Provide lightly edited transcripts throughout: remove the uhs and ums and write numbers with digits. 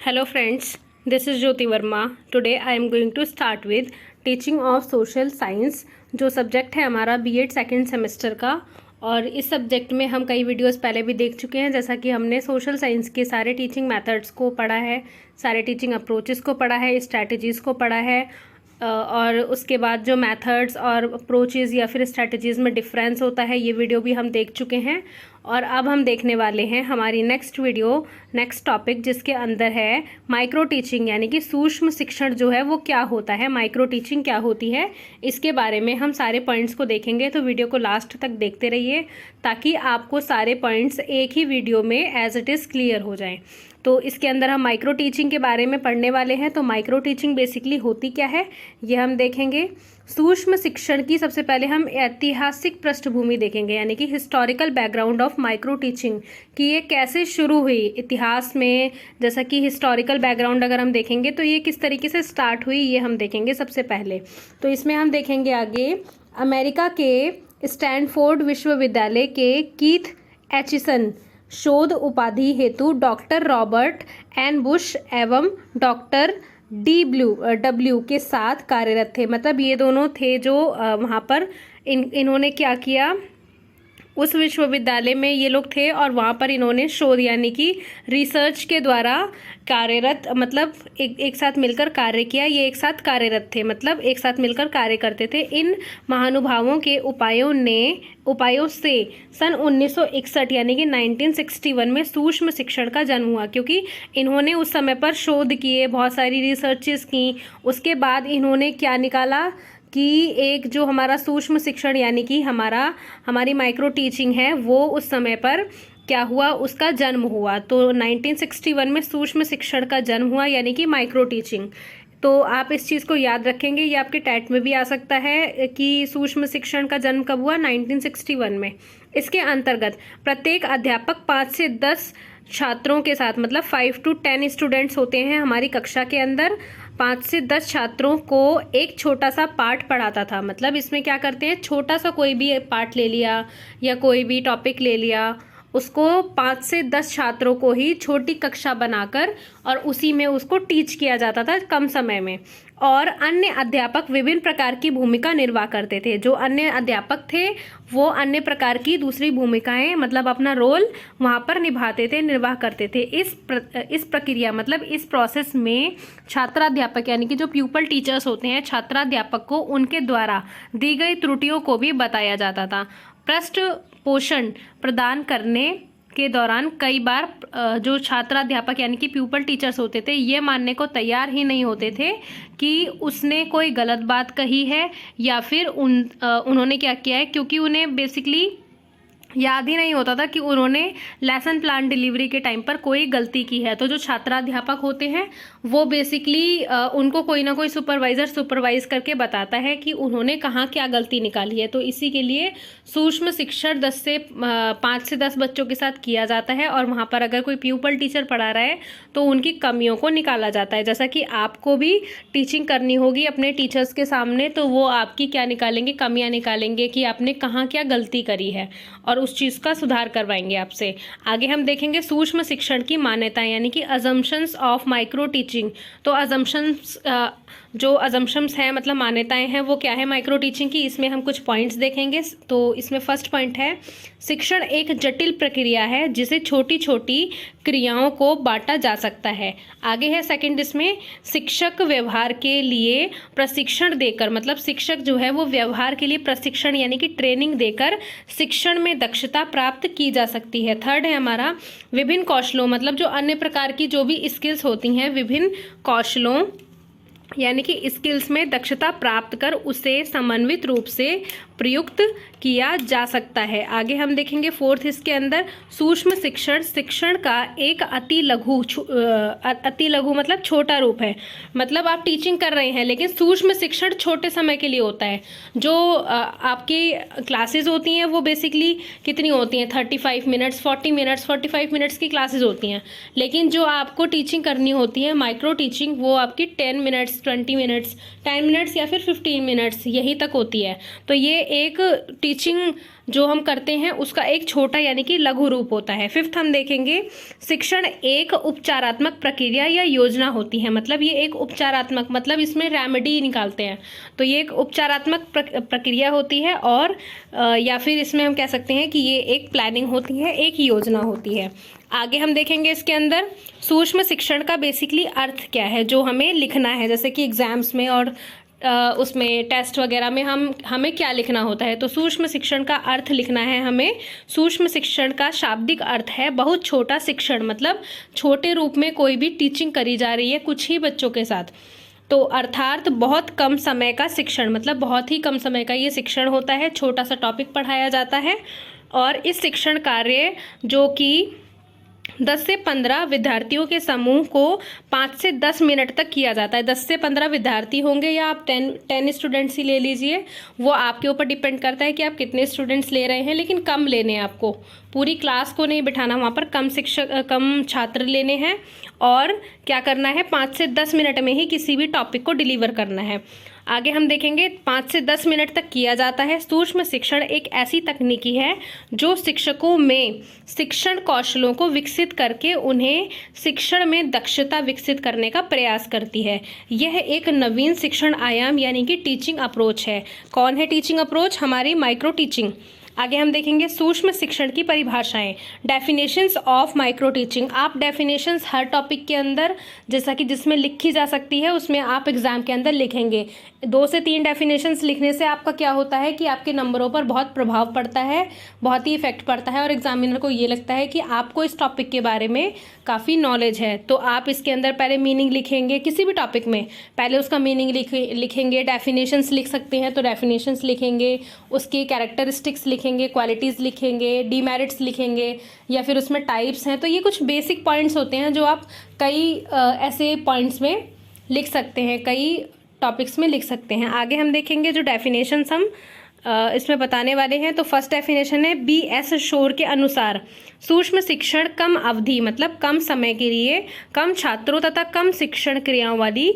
Hello friends, this is Jyoti Verma. Today I am going to start with teaching of social science, जो subject है हमारा BEd second semester का। और इस subject में हम कई वीडियोस पहले भी देख चुके हैं, जैसा कि हमने सोशल साइंस के सारे टीचिंग मेथड्स को पढ़ा है, सारे टीचिंग अप्रोचेस को पढ़ा है, स्ट्रैटेजीज़ को पढ़ा है, और उसके बाद जो मेथड्स और अप्रोचेस या फिर स्ट्रैटेजीज़ में डिफरेंस होता है, ये वीडियो भी हम देख चुके हैं। और अब हम देखने वाले हैं हमारी नेक्स्ट टॉपिक, जिसके अंदर है माइक्रो टीचिंग, यानी कि सूक्ष्म शिक्षण जो है वो क्या होता है, माइक्रो टीचिंग क्या होती है, इसके बारे में हम सारे पॉइंट्स को देखेंगे। तो वीडियो को लास्ट तक देखते रहिए ताकि आपको सारे पॉइंट्स एक ही वीडियो में एज इट इज़ क्लियर हो जाएं। तो इसके अंदर हम माइक्रो टीचिंग के बारे में पढ़ने वाले हैं। तो माइक्रो टीचिंग बेसिकली होती क्या है ये हम देखेंगे। सूक्ष्म शिक्षण की सबसे पहले हम ऐतिहासिक पृष्ठभूमि देखेंगे, यानी कि historical background of micro teaching, कि ये कैसे शुरू हुई इतिहास में। जैसा कि हिस्टोरिकल बैकग्राउंड अगर हम देखेंगे तो ये किस तरीके से स्टार्ट हुई, ये हम देखेंगे सबसे पहले। तो इसमें हम देखेंगे आगे अमेरिका के स्टैनफोर्ड विश्वविद्यालय के कीथ एचिसन शोध उपाधि हेतु डॉक्टर रॉबर्ट एन बुश एवं डॉक्टर डब्ल्यू के साथ कार्यरत थे। मतलब ये दोनों थे जो वहाँ पर इन्होंने क्या किया, उस विश्वविद्यालय में ये लोग थे और वहाँ पर इन्होंने शोध यानी कि रिसर्च के द्वारा कार्यरत, मतलब एक साथ मिलकर कार्य किया। ये एक साथ कार्यरत थे, मतलब एक साथ मिलकर कार्य करते थे। इन महानुभावों के उपायों से सन 1961 यानी कि 1961 में सूक्ष्म शिक्षण का जन्म हुआ, क्योंकि इन्होंने उस समय पर शोध किए, बहुत सारी रिसर्चेस की। उसके बाद इन्होंने क्या निकाला कि एक जो हमारा सूक्ष्म शिक्षण यानी कि हमारी माइक्रो टीचिंग है, वो उस समय पर क्या हुआ, उसका जन्म हुआ। तो 1961 में सूक्ष्म शिक्षण का जन्म हुआ, यानी कि माइक्रो टीचिंग। तो आप इस चीज़ को याद रखेंगे, ये आपके टैट में भी आ सकता है कि सूक्ष्म शिक्षण का जन्म कब हुआ, 1961 में। इसके अंतर्गत प्रत्येक अध्यापक 5 से 10 छात्रों के साथ, मतलब 5 to 10 स्टूडेंट्स होते हैं हमारी कक्षा के अंदर, 5 से 10 छात्रों को एक छोटा सा पाठ पढ़ाता था। मतलब इसमें क्या करते हैं, छोटा सा कोई भी पाठ ले लिया या कोई भी टॉपिक ले लिया, उसको 5 से 10 छात्रों को ही छोटी कक्षा बनाकर और उसी में उसको टीच किया जाता था कम समय में। और अन्य अध्यापक विभिन्न प्रकार की भूमिका निर्वाह करते थे। जो अन्य अध्यापक थे वो अन्य प्रकार की दूसरी भूमिकाएं, मतलब अपना रोल वहाँ पर निभाते थे, निर्वाह करते थे। इस प्रक्रिया, मतलब इस प्रोसेस में छात्राध्यापक यानी कि जो प्यूपल टीचर्स होते हैं, छात्राध्यापक को उनके द्वारा दी गई त्रुटियों को भी बताया जाता था। पृष्ठ पोषण प्रदान करने के दौरान कई बार जो छात्राध्यापक यानी कि प्यूपल टीचर्स होते थे, ये मानने को तैयार ही नहीं होते थे कि उसने कोई गलत बात कही है या फिर उन्होंने क्या किया है, क्योंकि उन्हें बेसिकली याद ही नहीं होता था कि उन्होंने लेसन प्लान डिलीवरी के टाइम पर कोई गलती की है। तो जो छात्राध्यापक होते हैं वो बेसिकली उनको कोई ना कोई सुपरवाइज़र सुपरवाइज करके बताता है कि उन्होंने कहाँ क्या गलती निकाली है। तो इसी के लिए सूक्ष्म शिक्षण 5 से 10 बच्चों के साथ किया जाता है, और वहाँ पर अगर कोई प्यूपल टीचर पढ़ा रहा है तो उनकी कमियों को निकाला जाता है। जैसा कि आपको भी टीचिंग करनी होगी अपने टीचर्स के सामने, तो वो आपकी क्या निकालेंगे, कमियाँ निकालेंगे कि आपने कहाँ क्या गलती करी है, और उस चीज़ का सुधार करवाएंगे आपसे। आगे हम देखेंगे सूक्ष्म शिक्षण की मान्यताएं, यानी कि अजम्पशंस ऑफ माइक्रो टीचिंग। तो जो अजम्पशंस हैं, मतलब मान्यताएं हैं, वो क्या है माइक्रो टीचिंग की, इसमें हम कुछ पॉइंट्स देखेंगे। तो इसमें फर्स्ट पॉइंट है, शिक्षण एक जटिल प्रक्रिया है जिसे छोटी छोटी क्रियाओं को बांटा जा सकता है। आगे है सेकंड, इसमें शिक्षक व्यवहार के लिए प्रशिक्षण देकर, मतलब शिक्षक जो है वो व्यवहार के लिए प्रशिक्षण यानी कि ट्रेनिंग देकर शिक्षण में दक्षता प्राप्त की जा सकती है। थर्ड है हमारा विभिन्न कौशलों, मतलब जो अन्य प्रकार की जो भी स्किल्स होती हैं, विभिन्न कौशलों यानी कि स्किल्स में दक्षता प्राप्त कर उसे समन्वित रूप से प्रयुक्त किया जा सकता है। आगे हम देखेंगे फोर्थ, इसके अंदर सूक्ष्म शिक्षण का एक अति लघु मतलब छोटा रूप है। मतलब आप टीचिंग कर रहे हैं लेकिन सूक्ष्म शिक्षण छोटे समय के लिए होता है। जो आपकी क्लासेस होती हैं वो बेसिकली कितनी होती हैं, 35 मिनट्स, 40 मिनट्स, 45 मिनट्स की क्लासेस होती हैं। लेकिन जो आपको टीचिंग करनी होती है माइक्रो टीचिंग, वो आपकी 10 मिनट्स, 20 मिनट्स, 10 मिनट्स या फिर 15 मिनट्स यहीं तक होती है। तो ये एक टीचिंग जो हम करते हैं उसका एक छोटा यानी कि लघु रूप होता है। फिफ्थ हम देखेंगे शिक्षण एक उपचारात्मक प्रक्रिया या योजना होती है। मतलब ये एक उपचारात्मक, मतलब इसमें रेमेडी निकालते हैं, तो ये एक उपचारात्मक प्रक्रिया होती है, और या फिर इसमें हम कह सकते हैं कि ये एक प्लानिंग होती है, एक योजना होती है। आगे हम देखेंगे इसके अंदर सूक्ष्म शिक्षण का बेसिकली अर्थ क्या है जो हमें लिखना है, जैसे कि एग्जाम्स में और उसमें टेस्ट वगैरह में हमें क्या लिखना होता है। तो सूक्ष्म शिक्षण का अर्थ लिखना है हमें। सूक्ष्म शिक्षण का शाब्दिक अर्थ है बहुत छोटा शिक्षण, मतलब छोटे रूप में कोई भी टीचिंग करी जा रही है कुछ ही बच्चों के साथ। तो अर्थात बहुत कम समय का शिक्षण, मतलब बहुत ही कम समय का ये शिक्षण होता है, छोटा सा टॉपिक पढ़ाया जाता है। और इस शिक्षण कार्य जो कि 10 से 15 विद्यार्थियों के समूह को 5 से 10 मिनट तक किया जाता है। 10 से 15 विद्यार्थी होंगे या आप 10 स्टूडेंट्स ही ले लीजिए, वो आपके ऊपर डिपेंड करता है कि आप कितने स्टूडेंट्स ले रहे हैं, लेकिन कम लेने हैं आपको, पूरी क्लास को नहीं बिठाना वहाँ पर, कम छात्र लेने हैं और क्या करना है 5 से 10 मिनट में ही किसी भी टॉपिक को डिलीवर करना है। आगे हम देखेंगे 5 से 10 मिनट तक किया जाता है। सूक्ष्म शिक्षण एक ऐसी तकनीकी है जो शिक्षकों में शिक्षण कौशलों को विकसित करके उन्हें शिक्षण में दक्षता विकसित करने का प्रयास करती है। यह एक नवीन शिक्षण आयाम यानी कि टीचिंग अप्रोच है। कौन है टीचिंग अप्रोच? हमारी माइक्रो टीचिंग। आगे हम देखेंगे सूक्ष्म शिक्षण की परिभाषाएं, डेफिनेशंस ऑफ माइक्रो टीचिंग। आप डेफिनेशंस हर टॉपिक के अंदर जैसा कि जिसमें लिखी जा सकती है उसमें आप एग्जाम के अंदर लिखेंगे। 2 से 3 डेफिनेशंस लिखने से आपका क्या होता है कि आपके नंबरों पर बहुत प्रभाव पड़ता है, बहुत ही इफेक्ट पड़ता है, और एग्जामिनर को ये लगता है कि आपको इस टॉपिक के बारे में काफ़ी नॉलेज है। तो आप इसके अंदर पहले मीनिंग लिखेंगे, किसी भी टॉपिक में पहले उसका मीनिंग लिखेंगे, डेफिनेशंस लिख सकते हैं तो डेफिनेशंस लिखेंगे, उसकी कैरेक्टरिस्टिक्स लिखेंगे, क्वालिटीज़ लिखेंगे, डीमेरिट्स लिखेंगे, या फिर उसमें टाइप्स हैं। तो ये कुछ बेसिक पॉइंट्स होते हैं जो आप कई ऐसे पॉइंट्स में लिख सकते हैं, कई टॉपिक्स में लिख सकते हैं। आगे हम देखेंगे जो डेफिनेशंस हम इसमें बताने वाले हैं। तो फर्स्ट डेफिनेशन है B.S. शोर के अनुसार सूक्ष्म शिक्षण कम अवधि, मतलब कम समय के लिए कम छात्रों तथा कम शिक्षण क्रियाओं वाली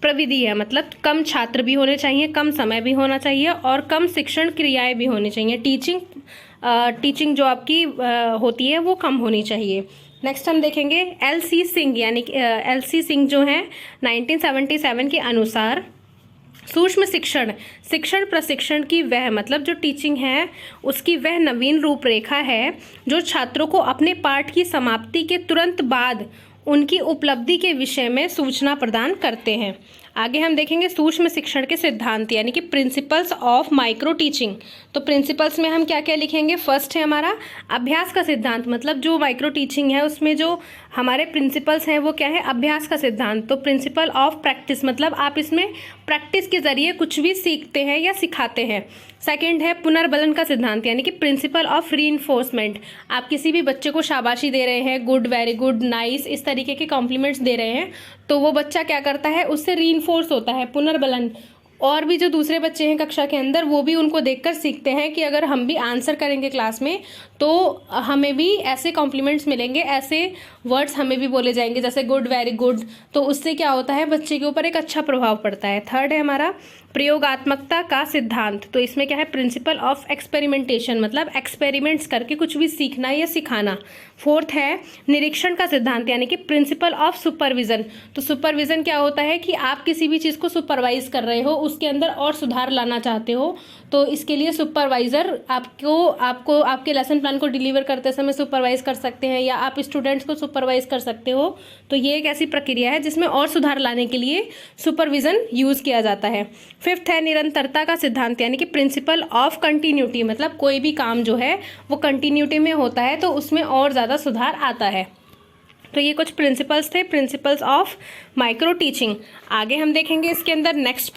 प्रविधि है। मतलब कम छात्र भी होने चाहिए, कम समय भी होना चाहिए और कम शिक्षण क्रियाएं भी होनी चाहिए। टीचिंग जो आपकी होती है वो कम होनी चाहिए। नेक्स्ट हम देखेंगे L.C. सिंह, यानी कि L.C. सिंह जो हैं 1977 के अनुसार सूक्ष्म शिक्षण प्रशिक्षण की वह, मतलब जो टीचिंग है उसकी वह नवीन रूपरेखा है जो छात्रों को अपने पाठ की समाप्ति के तुरंत बाद उनकी उपलब्धि के विषय में सूचना प्रदान करते हैं। आगे हम देखेंगे सूक्ष्म शिक्षण के सिद्धांत यानी कि प्रिंसिपल्स ऑफ माइक्रो टीचिंग। तो प्रिंसिपल्स में हम क्या क्या लिखेंगे? फर्स्ट है हमारा अभ्यास का सिद्धांत, मतलब जो माइक्रो टीचिंग है उसमें जो हमारे प्रिंसिपल्स हैं वो क्या है? अभ्यास का सिद्धांत। तो प्रिंसिपल ऑफ प्रैक्टिस, मतलब आप इसमें प्रैक्टिस के जरिए कुछ भी सीखते हैं या सिखाते हैं। सेकंड है पुनर्बलन का सिद्धांत यानी कि प्रिंसिपल ऑफ रीइंफोर्समेंट। आप किसी भी बच्चे को शाबाशी दे रहे हैं, गुड, वेरी गुड, नाइस, इस तरीके के कॉम्प्लीमेंट्स दे रहे हैं, तो वो बच्चा क्या करता है? उससे रीइंफोर्स होता है, पुनर्बलन। और भी जो दूसरे बच्चे हैं कक्षा के अंदर वो भी उनको देखकर सीखते हैं कि अगर हम भी आंसर करेंगे क्लास में तो हमें भी ऐसे कॉम्प्लीमेंट्स मिलेंगे, ऐसे वर्ड्स हमें भी बोले जाएंगे जैसे गुड, वेरी गुड। तो उससे क्या होता है? बच्चे के ऊपर एक अच्छा प्रभाव पड़ता है। थर्ड है हमारा प्रयोगात्मकता का सिद्धांत। तो इसमें क्या है? प्रिंसिपल ऑफ एक्सपेरिमेंटेशन, मतलब एक्सपेरिमेंट्स करके कुछ भी सीखना या सिखाना। फोर्थ है निरीक्षण का सिद्धांत यानी कि प्रिंसिपल ऑफ सुपरविजन। तो सुपरविजन क्या होता है कि आप किसी भी चीज़ को सुपरवाइज कर रहे हो, उसके अंदर और सुधार लाना चाहते हो, तो इसके लिए सुपरवाइज़र आपको आपके लेसन प्लान को डिलीवर करते समय सुपरवाइज कर सकते हैं या आप स्टूडेंट्स को सुपरवाइज कर सकते हो। तो ये एक ऐसी प्रक्रिया है जिसमें और सुधार लाने के लिए सुपरविज़न यूज़ किया जाता है। फिफ्थ है निरंतरता का सिद्धांत यानी कि प्रिंसिपल ऑफ कंटिन्यूटी, मतलब कोई भी काम जो है वो कंटिन्यूटी में होता है तो उसमें और ज़्यादा सुधार आता है। तो ये कुछ प्रिंसिपल्स थे, प्रिंसिपल्स ऑफ माइक्रो टीचिंग। आगे हम देखेंगे इसके अंदर नेक्स्ट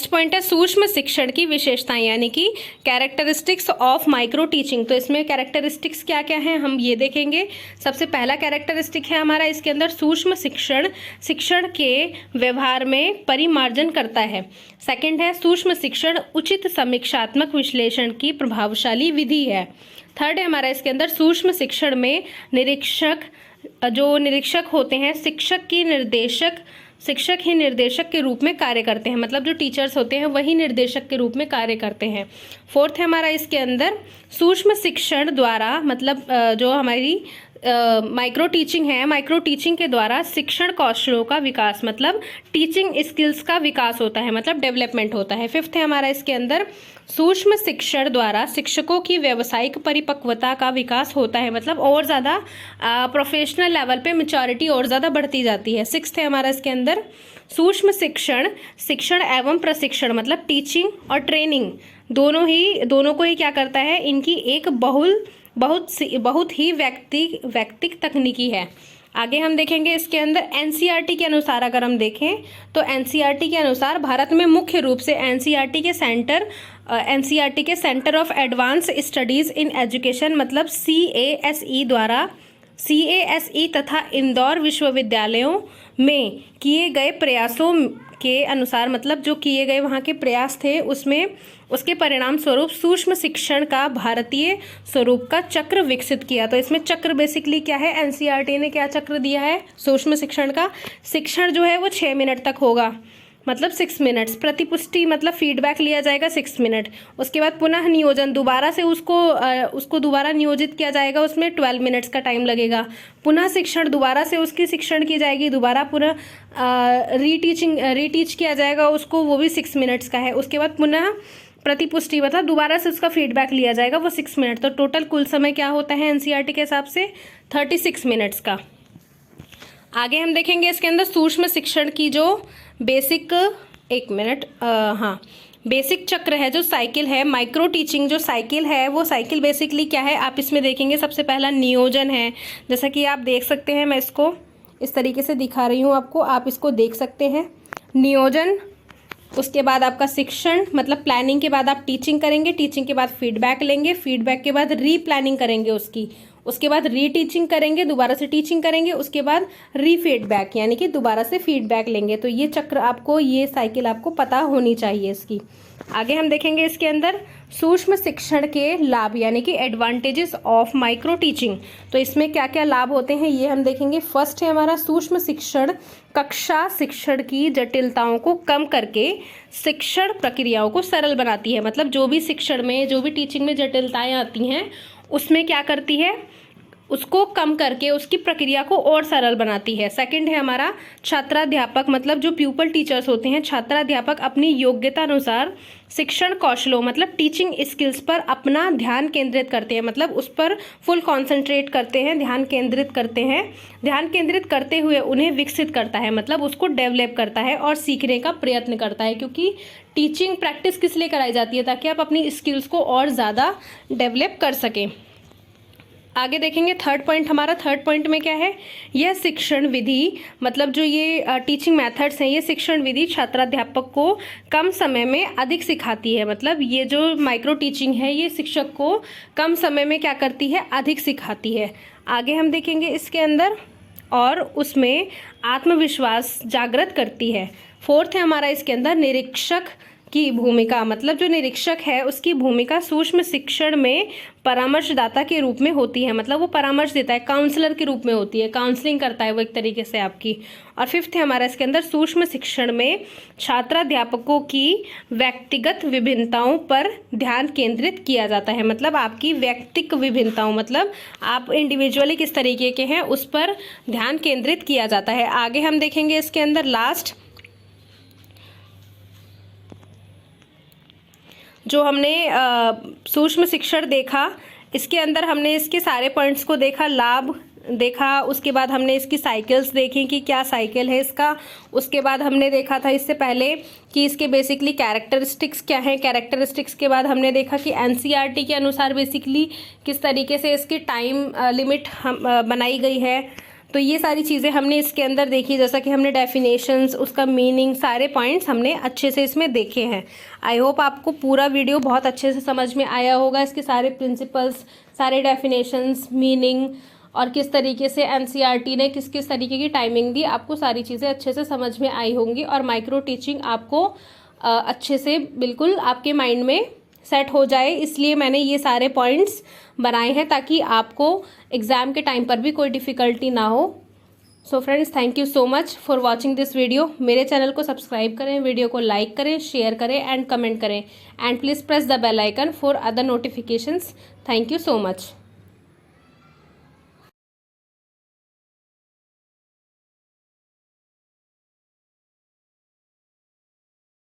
पॉइंट है सूक्ष्म शिक्षण की विशेषताएं यानी कि कैरेक्टरिस्टिक्स ऑफ माइक्रो टीचिंग। तो इसमें कैरेक्टरिस्टिक्स क्या क्या हैं हम ये देखेंगे। सबसे पहला कैरेक्टरिस्टिक है हमारा इसके अंदर सूक्ष्म शिक्षण के व्यवहार में परिमार्जन करता है। सेकंड है सूक्ष्म शिक्षण उचित समीक्षात्मक विश्लेषण की प्रभावशाली विधि है। थर्ड है हमारा इसके अंदर सूक्ष्म शिक्षण में निरीक्षक होते हैं शिक्षक की निर्देशक शिक्षक ही निर्देशक के रूप में कार्य करते हैं, मतलब जो टीचर्स होते हैं वही निर्देशक के रूप में कार्य करते हैं। फोर्थ है हमारा इसके अंदर सूक्ष्म शिक्षण द्वारा, मतलब जो हमारी माइक्रो टीचिंग है, माइक्रो टीचिंग के द्वारा शिक्षण कौशलों का विकास, मतलब टीचिंग स्किल्स का विकास होता है, मतलब डेवलपमेंट होता है। फिफ्थ है हमारा इसके अंदर सूक्ष्म शिक्षण द्वारा शिक्षकों की व्यावसायिक परिपक्वता का विकास होता है, मतलब और ज़्यादा प्रोफेशनल लेवल पे मैच्योरिटी और ज़्यादा बढ़ती जाती है। सिक्स्थ है हमारा इसके अंदर सूक्ष्म शिक्षण, शिक्षण एवं प्रशिक्षण, मतलब टीचिंग और ट्रेनिंग दोनों को ही क्या करता है, इनकी एक बहुत ही व्यक्तिक तकनीकी है। आगे हम देखेंगे इसके अंदर एनसीईआरटी के अनुसार, अगर हम देखें तो एनसीईआरटी के अनुसार भारत में मुख्य रूप से एनसीईआरटी के centre of advance studies in education, मतलब CASE तथा इंदौर विश्वविद्यालयों में किए गए प्रयासों के अनुसार, मतलब जो किए गए वहाँ के प्रयास थे उसमें उसके परिणाम स्वरूप सूक्ष्म शिक्षण का भारतीय स्वरूप का चक्र विकसित किया। तो इसमें चक्र बेसिकली क्या है, एनसीईआरटी ने क्या चक्र दिया है सूक्ष्म शिक्षण का, शिक्षण जो है वो 6 मिनट तक होगा, मतलब 6 मिनट्स, प्रतिपुष्टि मतलब फीडबैक लिया जाएगा 6 मिनट, उसके बाद पुनः नियोजन दोबारा से उसको दोबारा नियोजित किया जाएगा, उसमें 12 मिनट्स का टाइम लगेगा, पुनः शिक्षण दोबारा से उसकी शिक्षण की जाएगी, दोबारा पुनः रीटीच किया जाएगा उसको, वो भी 6 मिनट्स का है, उसके बाद पुनः प्रतिपुष्टि मतलब दोबारा से उसका फीडबैक लिया जाएगा, वो 6 मिनट। तो टोटल कुल समय क्या होता है एनसीईआरटी के हिसाब से 36 मिनट्स का। आगे हम देखेंगे इसके अंदर सूक्ष्म शिक्षण की जो बेसिक बेसिक चक्र है, जो साइकिल है, माइक्रो टीचिंग जो साइकिल है, वो साइकिल बेसिकली क्या है आप इसमें देखेंगे। सबसे पहला नियोजन है, जैसा कि आप देख सकते हैं, मैं इसको इस तरीके से दिखा रही हूँ आपको, आप इसको देख सकते हैं। नियोजन, उसके बाद आपका शिक्षण मतलब प्लानिंग के बाद आप टीचिंग करेंगे, टीचिंग के बाद फीडबैक लेंगे, फीडबैक के बाद रीप्लानिंग करेंगे उसके बाद रीटीचिंग करेंगे, दोबारा से टीचिंग करेंगे, उसके बाद रीफीडबैक यानी कि दोबारा से फीडबैक लेंगे। तो ये चक्र आपको, ये साइकिल आपको पता होनी चाहिए इसकी। आगे हम देखेंगे इसके अंदर सूक्ष्म शिक्षण के लाभ यानी कि एडवांटेजेस ऑफ माइक्रो टीचिंग। तो इसमें क्या क्या लाभ होते हैं ये हम देखेंगे। फर्स्ट है हमारा सूक्ष्म शिक्षण कक्षा शिक्षण की जटिलताओं को कम करके शिक्षण प्रक्रियाओं को सरल बनाती है, मतलब जो भी शिक्षण में, जो भी टीचिंग में जटिलताएं आती हैं उसमें क्या करती है, उसको कम करके उसकी प्रक्रिया को और सरल बनाती है। सेकंड है हमारा छात्राध्यापक, मतलब जो प्यूपल टीचर्स होते हैं, छात्राध्यापक अपनी योग्यता अनुसार शिक्षण कौशलों मतलब टीचिंग स्किल्स पर अपना ध्यान केंद्रित करते हैं, मतलब उस पर फुल कॉन्सेंट्रेट करते हैं, ध्यान केंद्रित करते हैं। ध्यान केंद्रित करते हुए उन्हें विकसित करता है, मतलब उसको डेवलप करता है और सीखने का प्रयत्न करता है, क्योंकि टीचिंग प्रैक्टिस किस लिए कराई जाती है, ताकि आप अपनी स्किल्स को और ज़्यादा डेवलप कर सकें। आगे देखेंगे थर्ड पॉइंट हमारा, थर्ड पॉइंट में क्या है, यह शिक्षण विधि मतलब जो ये टीचिंग मेथड्स हैं, ये शिक्षण विधि छात्राध्यापक को कम समय में अधिक सिखाती है, मतलब ये जो माइक्रो टीचिंग है ये शिक्षक को कम समय में क्या करती है, अधिक सिखाती है। आगे हम देखेंगे इसके अंदर, और उसमें आत्मविश्वास जागृत करती है। फोर्थ है हमारा इसके अंदर निरीक्षक की भूमिका, मतलब जो निरीक्षक है उसकी भूमिका सूक्ष्म शिक्षण में परामर्शदाता के रूप में होती है, मतलब वो परामर्श देता है, काउंसलर के रूप में होती है, काउंसलिंग करता है वो एक तरीके से आपकी। और फिफ्थ है हमारा इसके अंदर सूक्ष्म शिक्षण में छात्राध्यापकों की व्यक्तिगत विभिन्नताओं पर ध्यान केंद्रित किया जाता है, मतलब आपकी व्यक्तिगत विभिन्नताओं मतलब आप इंडिविजुअली किस तरीके के हैं उस पर ध्यान केंद्रित किया जाता है। आगे हम देखेंगे इसके अंदर लास्ट जो हमने सूक्ष्म शिक्षण देखा, इसके अंदर हमने इसके सारे पॉइंट्स को देखा, लाभ देखा, उसके बाद हमने इसकी साइकिल्स देखी कि क्या साइकिल है इसका, उसके बाद हमने देखा था इससे पहले कि इसके बेसिकली कैरेक्टरिस्टिक्स क्या हैं, कैरेक्टरिस्टिक्स के बाद हमने देखा कि एनसीईआरटी के अनुसार बेसिकली किस तरीके से इसकी टाइम लिमिट बनाई गई है। तो ये सारी चीज़ें हमने इसके अंदर देखी, जैसा कि हमने डेफिनेशंस, उसका मीनिंग, सारे पॉइंट्स हमने अच्छे से इसमें देखे हैं। आई होप आपको पूरा वीडियो बहुत अच्छे से समझ में आया होगा, इसके सारे प्रिंसिपल्स, सारे डेफिनेशंस, मीनिंग और किस तरीके से एनसीईआरटी ने किस किस तरीके की टाइमिंग दी, आपको सारी चीज़ें अच्छे से समझ में आई होंगी और माइक्रो टीचिंग आपको अच्छे से बिल्कुल आपके माइंड में सेट हो जाए, इसलिए मैंने ये सारे पॉइंट्स बनाए हैं ताकि आपको एग्ज़ाम के टाइम पर भी कोई डिफ़िकल्टी ना हो। So friends, thank you so much for watching this video. मेरे चैनल को सब्सक्राइब करें, वीडियो को लाइक करें, शेयर करें एंड कमेंट करें, and please press the bell icon for other notifications. Thank you so much.